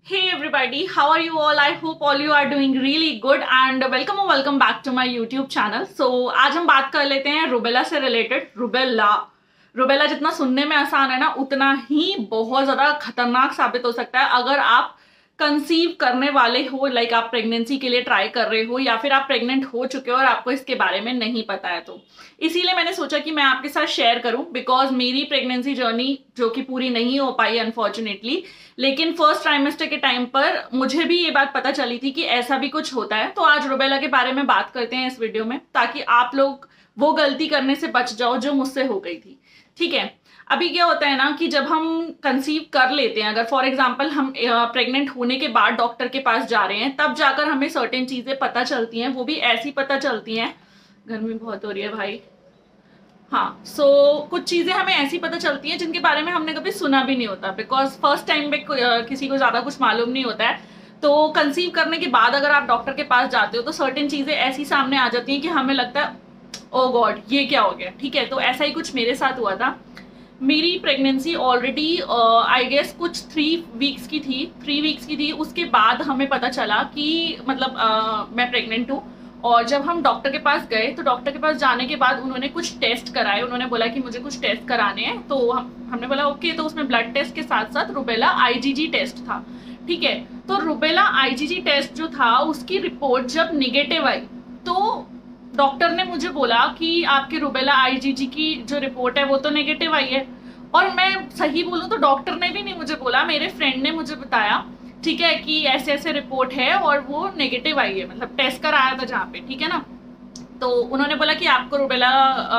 Hey everybody, how are you all? I hope all you are doing really good and welcome back to my YouTube channel. So आज हम बात कर लेते हैं rubella से related. Rubella जितना सुनने में आसान है ना, उतना ही बहुत ज्यादा खतरनाक साबित हो सकता है अगर आप कंसीव करने वाले हो, लाइक आप प्रेगनेंसी के लिए ट्राई कर रहे हो या फिर आप प्रेग्नेंट हो चुके हो और आपको इसके बारे में नहीं पता है। तो इसीलिए मैंने सोचा कि मैं आपके साथ शेयर करूं, बिकॉज मेरी प्रेगनेंसी जर्नी जो कि पूरी नहीं हो पाई अनफॉर्चुनेटली, लेकिन फर्स्ट ट्राइमेस्टर के टाइम पर मुझे भी ये बात पता चली थी कि ऐसा भी कुछ होता है। तो आज रूबेला के बारे में बात करते हैं इस वीडियो में, ताकि आप लोग वो गलती करने से बच जाओ जो मुझसे हो गई थी। ठीक है, अभी क्या होता है ना कि जब हम कंसीव कर लेते हैं, अगर फॉर एग्जांपल हम प्रेग्नेंट होने के बाद डॉक्टर के पास जा रहे हैं, तब जाकर हमें सर्टेन चीजें पता चलती हैं। वो भी ऐसी पता चलती हैं, गर्मी बहुत हो रही है भाई, हाँ। कुछ चीजें हमें ऐसी पता चलती हैं जिनके बारे में हमने कभी सुना भी नहीं होता, बिकॉज फर्स्ट टाइम पे किसी को ज्यादा कुछ मालूम नहीं होता है। तो कंसीव करने के बाद अगर आप डॉक्टर के पास जाते हो तो सर्टेन चीजें ऐसी सामने आ जाती हैं कि हमें लगता है ओ गॉड ये क्या हो गया। ठीक है, तो ऐसा ही कुछ मेरे साथ हुआ था। मेरी प्रेगनेंसी ऑलरेडी आई गेस कुछ 3 वीक्स की थी। उसके बाद हमें पता चला कि मतलब मैं प्रेग्नेंट हूँ। और जब हम डॉक्टर के पास गए तो डॉक्टर के पास जाने के बाद उन्होंने कुछ टेस्ट कराए। उन्होंने बोला कि मुझे कुछ टेस्ट कराने हैं, तो हमने बोला ओके। तो उसमें ब्लड टेस्ट के साथ साथ रूबेला आईजीजी टेस्ट था। ठीक है, तो रूबेला आईजीजी टेस्ट जो था उसकी रिपोर्ट जब निगेटिव आई तो डॉक्टर ने मुझे बोला कि आपके रूबेला आईजीजी की जो रिपोर्ट है वो तो नेगेटिव आई है। और मैं सही बोलूं तो डॉक्टर ने भी नहीं मुझे बोला, मेरे फ्रेंड ने मुझे बताया, ठीक है, कि ऐसे ऐसे रिपोर्ट है और वो नेगेटिव आई है, मतलब टेस्ट कराया था जहाँ पे। ठीक है ना, तो उन्होंने बोला कि आपको रूबेला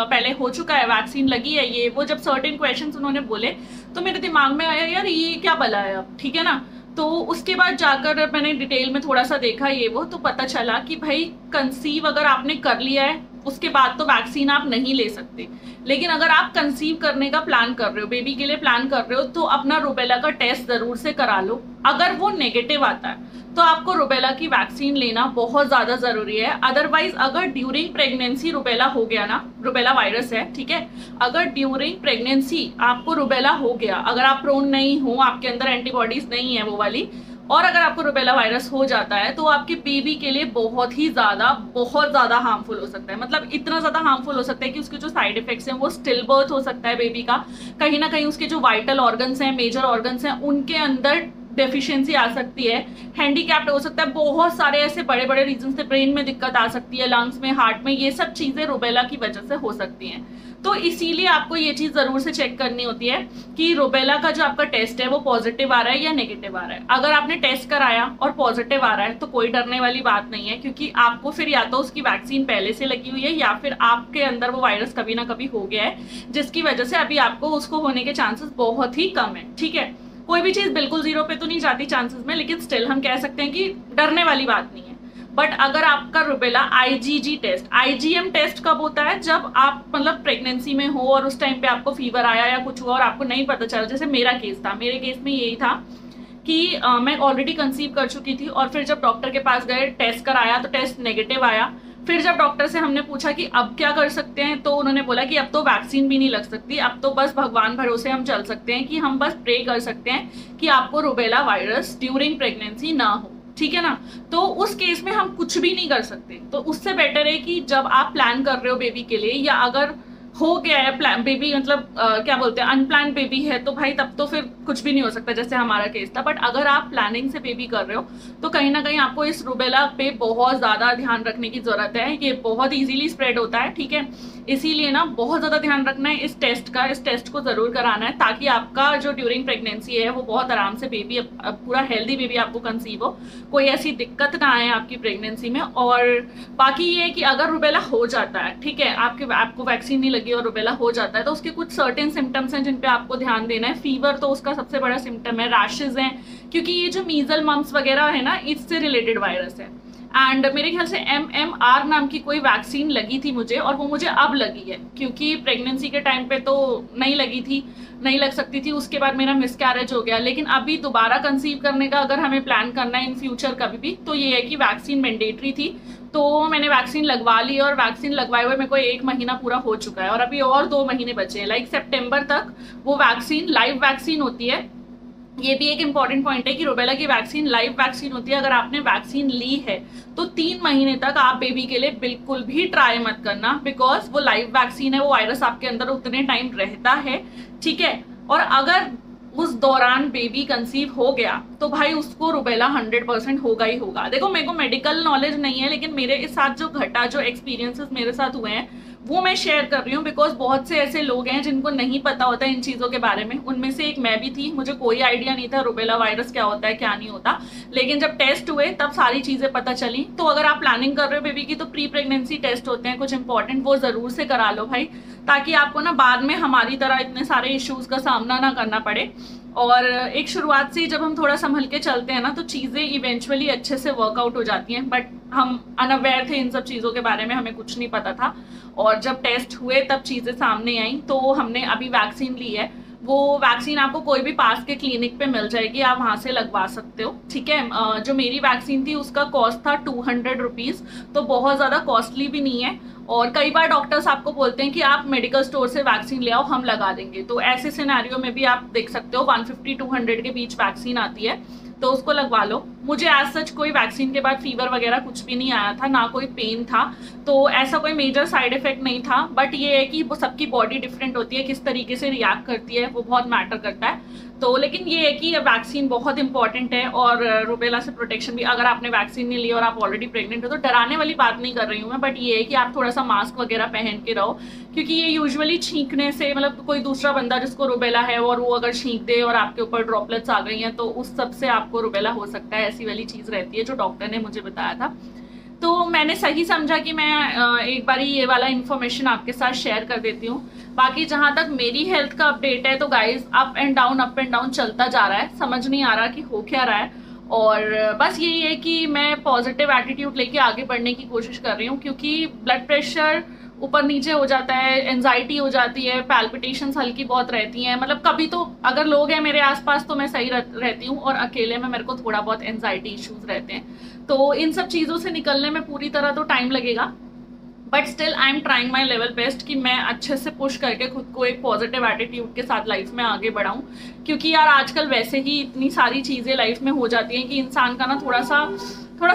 पहले हो चुका है, वैक्सीन लगी है, ये वो। जब सर्टेन क्वेश्चंस उन्होंने बोले तो मेरे दिमाग में आया यार ये क्या भला है अब। ठीक है ना, तो उसके बाद जाकर मैंने डिटेल में थोड़ा सा देखा ये वो, तो पता चला कि भाई कंसीव अगर आपने कर लिया है उसके बाद तो वैक्सीन आप नहीं ले सकते। लेकिन अगर आप कंसीव करने का प्लान कर रहे हो, बेबी के लिए प्लान कर रहे हो, तो अपना रूबेला का टेस्ट जरूर से करा लो। अगर वो नेगेटिव आता है तो आपको रूबेला की वैक्सीन लेना बहुत ज्यादा जरूरी है। अदरवाइज अगर ड्यूरिंग प्रेगनेंसी रूबेला हो गया ना, रूबेला वायरस है, ठीक है, अगर ड्यूरिंग प्रेगनेंसी आपको रूबेला हो गया, अगर आप प्रोन नहीं हो, आपके अंदर एंटीबॉडीज नहीं है वो वाली, और अगर आपको रूबेला वायरस हो जाता है तो आपके बेबी के लिए बहुत ज्यादा हार्मफुल हो सकता है। मतलब इतना ज्यादा हार्मफुल हो सकता है कि उसके जो साइड इफेक्ट्स हैं वो स्टिल बर्थ हो सकता है बेबी का। कहीं ना कहीं उसके जो वाइटल ऑर्गन्स हैं, मेजर ऑर्गन्स हैं, उनके अंदर डेफिशिएंसी आ सकती है, हैंडीकैप्ड हो सकता है। बहुत सारे ऐसे बड़े बड़े रीजन से, ब्रेन में दिक्कत आ सकती है, लंग्स में, हार्ट में, ये सब चीजें रूबेला की वजह से हो सकती हैं। तो इसीलिए आपको ये चीज जरूर से चेक करनी होती है कि रूबेला का जो आपका टेस्ट है वो पॉजिटिव आ रहा है या नेगेटिव आ रहा है। अगर आपने टेस्ट कराया और पॉजिटिव आ रहा है तो कोई डरने वाली बात नहीं है, क्योंकि आपको फिर या तो उसकी वैक्सीन पहले से लगी हुई है या फिर आपके अंदर वो वायरस कभी ना कभी हो गया है, जिसकी वजह से अभी आपको उसको होने के चांसेस बहुत ही कम है। ठीक है, कोई भी चीज बिल्कुल 0 पे तो नहीं जाती चांसेस में, लेकिन स्टिल हम कह सकते हैं कि डरने वाली बात नहीं है। बट अगर आपका rubella IgG test, IgM test कब होता है? जब आप मतलब प्रेगनेंसी में हो और उस टाइम पे आपको फीवर आया या कुछ हुआ और आपको नहीं पता चला। जैसे मेरा केस था, मेरे केस में यही था कि मैं ऑलरेडी कंसीव कर चुकी थी और फिर जब डॉक्टर के पास गए, टेस्ट कराया तो टेस्ट नेगेटिव आया। फिर जब डॉक्टर से हमने पूछा कि अब क्या कर सकते हैं, तो उन्होंने बोला कि अब तो वैक्सीन भी नहीं लग सकती, अब तो बस भगवान भरोसे हम चल सकते हैं, कि हम बस प्रे कर सकते हैं कि आपको रूबेला वायरस ड्यूरिंग प्रेगनेंसी ना हो। ठीक है ना, तो उस केस में हम कुछ भी नहीं कर सकते। तो उससे बेटर है कि जब आप प्लान कर रहे हो बेबी के लिए, या अगर हो गया है प्लान बेबी, मतलब क्या बोलते हैं, अनप्लान बेबी है, तो भाई तब तो फिर कुछ भी नहीं हो सकता, जैसे हमारा केस था। बट अगर आप प्लानिंग से बेबी कर रहे हो तो कहीं ना कहीं आपको इस रूबेला पे बहुत ज्यादा ध्यान रखने की जरूरत है। ये बहुत इजीली स्प्रेड होता है, ठीक है, इसीलिए ना बहुत ज्यादा ध्यान रखना है इस टेस्ट का। इस टेस्ट को जरूर कराना है ताकि आपका जो ड्यूरिंग प्रेगनेंसी है वो बहुत आराम से बेबी, पूरा हेल्दी बेबी आपको कंसीव हो, कोई ऐसी दिक्कत ना आए आपकी प्रेगनेंसी में। और बाकी ये है कि अगर रूबेला हो जाता है, ठीक है, आपको वैक्सीन नहीं लगी और रूबेला हो जाता है, तो उसके कुछ सर्टेन सिम्टम्स हैं जिन पे आपको ध्यान देना है। फीवर तो उसका सबसे बड़ा सिम्टम है, रैशेज हैं, क्योंकि ये जो मीजल मम्स वगैरह है ना, इससे रिलेटेड वायरस है। एंड मेरे ख्याल से MMR नाम की कोई वैक्सीन लगी थी मुझे, और वो मुझे अब लगी है, क्योंकि प्रेगनेंसी के टाइम पे तो नहीं लगी थी, नहीं लग सकती थी। उसके बाद मेरा मिसकैरेज हो गया। लेकिन अभी दोबारा कंसीव करने का अगर हमें प्लान करना है इन फ्यूचर कभी भी, तो ये है कि वैक्सीन मैंडेटरी थी, तो मैंने वैक्सीन लगवा ली। और वैक्सीन लगवाए हुए मेरे को 1 महीना पूरा हो चुका है और अभी और 2 महीने बचे हैं। लाइक सितंबर तक वो वैक्सीन, लाइव वैक्सीन होती है, ये भी एक इंपॉर्टेंट पॉइंट है कि रुबेला की वैक्सीन लाइव वैक्सीन होती है। अगर आपने वैक्सीन ली है तो 3 महीने तक आप बेबी के लिए बिल्कुल भी ट्राई मत करना, बिकॉज वो लाइव वैक्सीन है, वो वायरस आपके अंदर उतने टाइम रहता है, ठीक है। और अगर उस दौरान बेबी कंसीव हो गया तो भाई उसको रुबेला 100% होगा ही होगा। देखो मेरे को मेडिकल नॉलेज नहीं है, लेकिन मेरे साथ जो घटा, जो एक्सपीरियंसेस मेरे साथ हुए हैं वो मैं शेयर कर रही हूँ, बिकॉज बहुत से ऐसे लोग हैं जिनको नहीं पता होता इन चीजों के बारे में। उनमें से एक मैं भी थी, मुझे कोई आइडिया नहीं था रुबेला वायरस क्या होता है क्या नहीं होता, लेकिन जब टेस्ट हुए तब सारी चीजें पता चली। तो अगर आप प्लानिंग कर रहे हो बेबी की तो प्री प्रेगनेंसी टेस्ट होते हैं कुछ इंपॉर्टेंट, वो जरूर से करा लो भाई, ताकि आपको ना बाद में हमारी तरह इतने सारे इश्यूज का सामना ना करना पड़े। और एक शुरुआत से जब हम थोड़ा संभल के चलते हैं ना तो चीजें इवेंचुअली अच्छे से वर्कआउट हो जाती हैं। बट हम अनअवेयर थे इन सब चीजों के बारे में, हमें कुछ नहीं पता था, और जब टेस्ट हुए तब चीजें सामने आई। तो हमने अभी वैक्सीन ली है, वो वैक्सीन आपको कोई भी पास के क्लिनिक पे मिल जाएगी, आप वहां से लगवा सकते हो, ठीक है। जो मेरी वैक्सीन थी उसका कॉस्ट था 200 रुपीज, तो बहुत ज्यादा कॉस्टली भी नहीं है। और कई बार डॉक्टर्स आपको बोलते हैं कि आप मेडिकल स्टोर से वैक्सीन ले आओ, हम लगा देंगे, तो ऐसे सिनेरियो में भी आप देख सकते हो 150-200 के बीच वैक्सीन आती है, तो उसको लगवा लो। मुझे एज सच कोई वैक्सीन के बाद फीवर वगैरह कुछ भी नहीं आया था, ना कोई पेन था, तो ऐसा कोई मेजर साइड इफेक्ट नहीं था। बट ये है कि वो सबकी बॉडी डिफरेंट होती है, किस तरीके से रिएक्ट करती है वो बहुत मैटर करता है। तो लेकिन ये है कि वैक्सीन बहुत इंपॉर्टेंट है, और रुबेला से प्रोटेक्शन भी, अगर आपने वैक्सीन नहीं ली और आप ऑलरेडी प्रेग्नेंट हो तो डराने वाली बात नहीं कर रही हूँ मैं, बट ये है कि आप थोड़ा सा मास्क वगैरह पहन के रहो, क्योंकि ये यूजुअली छींकने से, मतलब कोई दूसरा बंदा जिसको रुबेला है और वो अगर छींक दे और आपके ऊपर ड्रॉपलेट्स आ गई हैं तो उस सब से आपको रुबेला हो सकता है, ऐसी वाली चीज रहती है जो डॉक्टर ने मुझे बताया था। तो मैंने सही समझा कि मैं एक बार ये वाला इन्फॉर्मेशन आपके साथ शेयर कर देती हूँ। बाकी जहां तक मेरी हेल्थ का अपडेट है तो गाइज अप एंड डाउन चलता जा रहा है, समझ नहीं आ रहा कि हो क्या रहा है। और बस यही है कि मैं पॉजिटिव एटीट्यूड लेके आगे बढ़ने की कोशिश कर रही हूँ, क्योंकि ब्लड प्रेशर ऊपर नीचे हो जाता है, एंजाइटी हो जाती है, पैल्पिटेशंस हल्की बहुत रहती हैं, मतलब कभी तो अगर लोग हैं मेरे आसपास तो मैं सही रहती हूँ, और अकेले में मेरे को थोड़ा बहुत एंजाइटी इश्यूज रहते हैं। तो इन सब चीजों से निकलने में पूरी तरह तो टाइम लगेगा, but still I am trying my level best कि मैं अच्छे से पुश करके खुद को एक पॉजिटिव एटीट्यूड के साथ लाइफ में आगे बढ़ाऊं। क्योंकि यार आजकल वैसे ही इतनी सारी चीजें लाइफ में हो जाती हैं कि इंसान का ना थोड़ा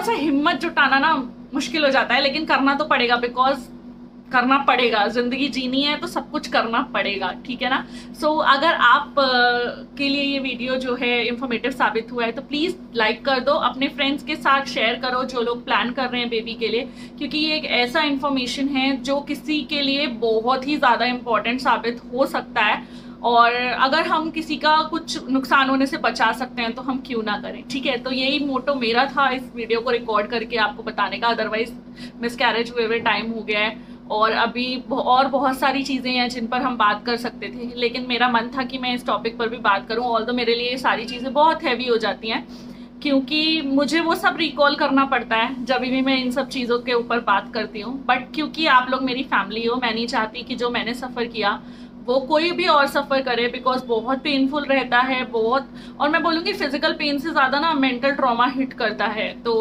सा हिम्मत जुटाना ना मुश्किल हो जाता है, लेकिन करना तो पड़ेगा, बिकॉज करना पड़ेगा, जिंदगी जीनी है तो सब कुछ करना पड़ेगा, ठीक है ना। सो अगर आप के लिए ये वीडियो जो है इंफॉर्मेटिव साबित हुआ है तो प्लीज लाइक कर दो, अपने फ्रेंड्स के साथ शेयर करो जो लोग प्लान कर रहे हैं बेबी के लिए, क्योंकि ये एक ऐसा इंफॉर्मेशन है जो किसी के लिए बहुत ही ज्यादा इंपॉर्टेंट साबित हो सकता है। और अगर हम किसी का कुछ नुकसान होने से बचा सकते हैं तो हम क्यों ना करें, ठीक है। तो यही मोटो मेरा था इस वीडियो को रिकॉर्ड करके आपको बताने का, अदरवाइज मिसकैरेज हुए हुए टाइम हो गया है और अभी और बहुत सारी चीजें हैं जिन पर हम बात कर सकते थे, लेकिन मेरा मन था कि मैं इस टॉपिक पर भी बात करूं। ऑल्दो मेरे लिए ये सारी चीजें बहुत हैवी हो जाती हैं, क्योंकि मुझे वो सब रिकॉल करना पड़ता है जब भी मैं इन सब चीजों के ऊपर बात करती हूँ। बट क्योंकि आप लोग मेरी फैमिली हो, मैं नहीं चाहती कि जो मैंने सफर किया वो कोई भी और सफर करे, बिकॉज बहुत पेनफुल रहता है, बहुत, और मैं बोलूँगी फिजिकल पेन से ज्यादा ना मेंटल ट्रॉमा हिट करता है। तो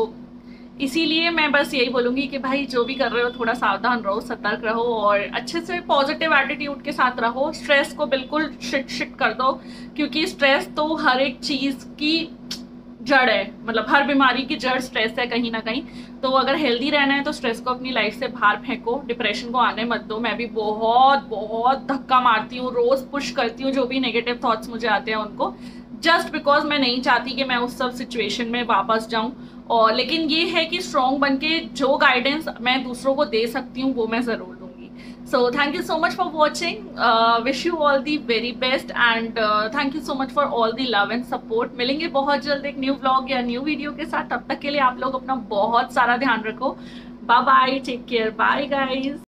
इसीलिए मैं बस यही बोलूंगी कि भाई जो भी कर रहे हो थोड़ा सावधान रहो, सतर्क रहो और अच्छे से पॉजिटिव एटीट्यूड के साथ रहो। स्ट्रेस को बिल्कुल शिट कर दो, क्योंकि स्ट्रेस तो हर एक चीज की जड़ है, मतलब हर बीमारी की जड़ स्ट्रेस है कहीं ना कहीं। तो अगर हेल्दी रहना है तो स्ट्रेस को अपनी लाइफ से बाहर फेंको, डिप्रेशन को आने मत दो। मैं भी बहुत बहुत धक्का मारती हूँ, रोज पुश करती हूँ जो भी नेगेटिव थॉट्स मुझे आते हैं उनको, जस्ट बिकॉज मैं नहीं चाहती कि मैं उस सब सिचुएशन में वापस जाऊं। और लेकिन ये है कि स्ट्रॉन्ग बनके जो गाइडेंस मैं दूसरों को दे सकती हूँ वो मैं जरूर दूंगी। So thank you so much for watching, wish you all the very best and thank you so much for all the love and support. मिलेंगे बहुत जल्द एक न्यू व्लॉग या न्यू वीडियो के साथ, तब तक के लिए आप लोग अपना बहुत सारा ध्यान रखो। Bye bye, take care, bye guys.